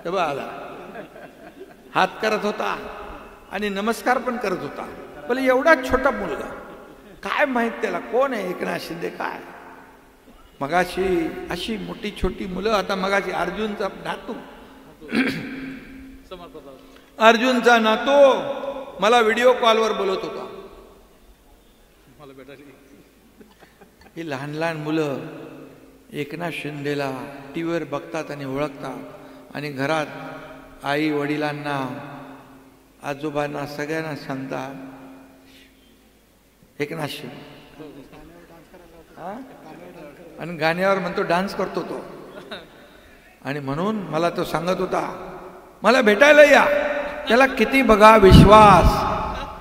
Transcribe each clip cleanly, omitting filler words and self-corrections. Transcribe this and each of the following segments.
तेव्हा आला, हात करत होता आणि नमस्कार पण करत होता. बोले एवढा छोटा मुलगा, काय माहित त्याला कोण आहे एकनाथ शिंदे काय. मगाशी अशी मोठी छोटी मुलं, आता मगाशी अर्जुनचा नातू अर्जुनचा नातू मला व्हिडिओ कॉलवर बोलत होता. ही लहान लहान मुलं एकनाथ शिंदेला टीव्हीवर बघतात आणि ओळखतात आणि घरात आई वडिलांना आजोबांना सगळ्यांना सांगतात एकनाथ शिंदे. आणि गाण्यावर म्हणतो डान्स करतो तो. आणि म्हणून मला तो सांगत होता मला भेटायला या. त्याला किती बघा विश्वास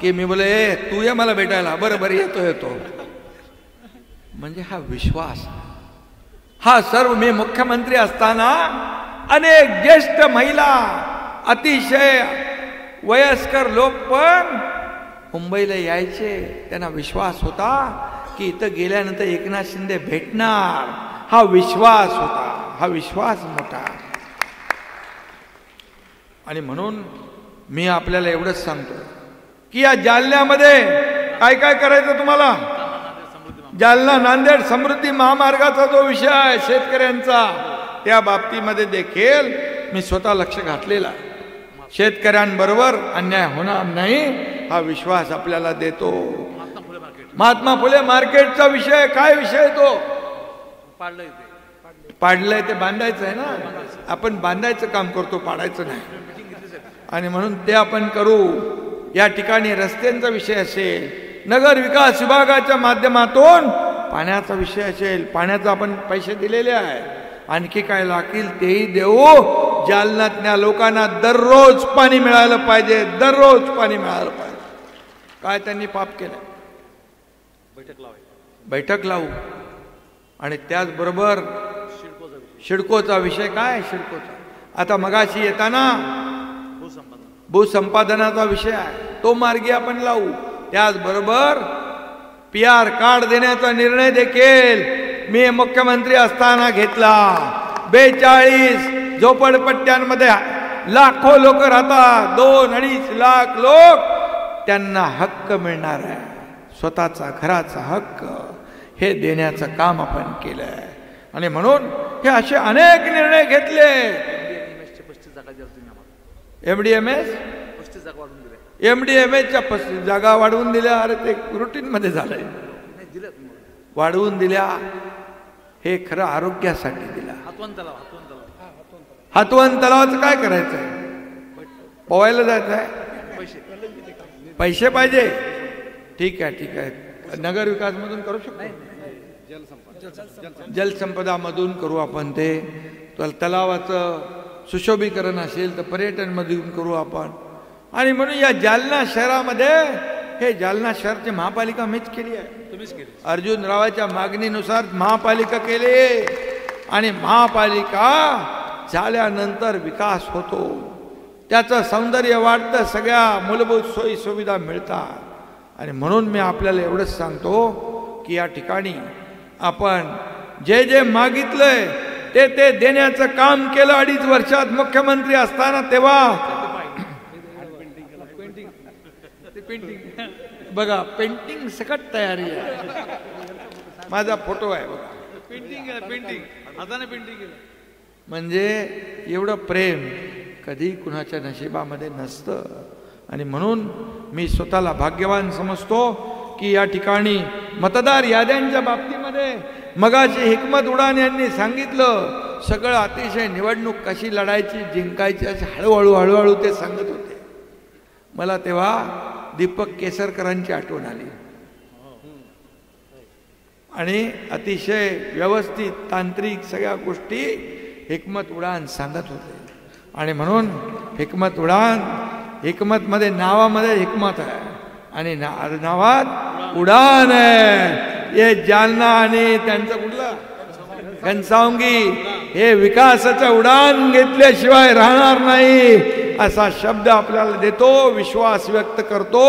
की मी बोले तू ये मला भेटायला. बरं बरं येतो येतो. म्हणजे हा विश्वास. हा सर्व मी मुख्यमंत्री असताना अनेक ज्येष्ठ महिला अतिशय वयस्कर लोक पण मुंबईला यायचे. त्यांना विश्वास होता की इथं गेल्यानंतर एकनाथ शिंदे भेटणार. हा विश्वास होता, हा विश्वास मोठा. आणि म्हणून मी आपल्याला एवढंच सांगतो की या जालन्यामध्ये काय काय करायचं तुम्हाला. जालना नांदेड समृद्धी महामार्गाचा जो विषय आहे शेतकऱ्यांचा, त्या बाबतीमध्ये देखील मी स्वतः लक्ष घातलेला. शेतकऱ्यांबरोबर अन्याय होणार नाही हा विश्वास आपल्याला देतो. महात्मा फुले मार्केटचा विषय काय विषय तो पाडलंय ते बांधायचं आहे ना. आपण बांधायचं काम करतो, पाडायचं नाही. आणि म्हणून ते आपण करू. या ठिकाणी रस्त्यांचा विषय असेल, नगर विकास विभागाच्या माध्यमातून पाण्याचा विषय असेल, पाण्याचा आपण पैसे दिलेले आहे. आणखी काय लागतील तेही देऊ. जालन्यातल्या लोकांना दररोज पाणी मिळालं पाहिजे, दररोज पाणी मिळालं पाहिजे. काय त्यांनी पाप केलं, बैठक लावू. आणि त्याचबरोबर शिडकोचा विषय काय, शिडकोचा आता मगाशी येताना भूसंपादनाचा विषय आहे, तो मार्गी आपण लावू. त्याचबरोबर PR कार्ड देण्याचा निर्णय देखील मी मुख्यमंत्री असताना घेतला. 42 झोपडपट्ट्यांमध्ये लाखो लोक राहतात, 2-2.5 लाख लोक, त्यांना हक्क मिळणार आहे. स्वतःचा घराचा हक्क हे देण्याचं काम आपण केलंय. आणि म्हणून हे असे अनेक निर्णय घेतले. MDMAच्या 35 जागा वाढवून दिल्या. अरे ते रुटीन मध्ये झालंय, वाढवून दिल्या. हे खरं आरोग्यासाठी दिला. हातवन तलावाचं काय करायचंय, पोवायला जायचं आहे, पैसे पाहिजे. ठीक आहे ठीक आहे, नगर विकास मधून करू शकतो, जलसंपदा मधून करू आपण. ते तलावाचं सुशोभीकरण असेल तर पर्यटन मधून करू आपण. आणि म्हणून या जालना शहरामध्ये, हे जालना शहरची महापालिका मीच केली आहे. अर्जुन रावाच्या मागणीनुसार महापालिका केली. आणि महापालिका झाल्यानंतर विकास होतो, त्याचं सौंदर्य वाढतं, सगळ्या मूलभूत सोयी सुविधा मिळतात. आणि म्हणून मी आपल्याला एवढंच सांगतो की या ठिकाणी आपण जे जे मागितलंय ते ते देण्याचं काम केलं 2.5 वर्षात मुख्यमंत्री असताना. तेव्हा बघा पेंटिंग सकट तयारी आहे, माझा फोटो आहे बघा, पेंटिंग हाताने पेंटिंग केलं. म्हणजे एवढं प्रेम कधी कुणाच्या नशिबामध्ये नसतं. आणि म्हणून मी स्वतःला भाग्यवान समजतो की या ठिकाणी मतदार याद्यांच्या बाबतीमध्ये मगाशी हिकमत उडान यांनी सांगितलं, सगळं अतिशय निवडणूक कशी लढायची जिंकायची असे हळूहळू ते सांगत होते. मला तेव्हा दीपक केसरकरांची आठवण आली. आणि अतिशय व्यवस्थित तांत्रिक सगळ्या गोष्टी हिकमत उडान सांगत होते. आणि म्हणून हिकमत उडान, हिकमत मध्ये नावामध्ये हिकमत आहे आणि नावात उडान आहे. हे जालना आणि त्यांचं कुठलं घनसावंगी, हे विकासाचं उडान घेतल्याशिवाय राहणार नाही असा शब्द आपल्याला देतो, विश्वास व्यक्त करतो.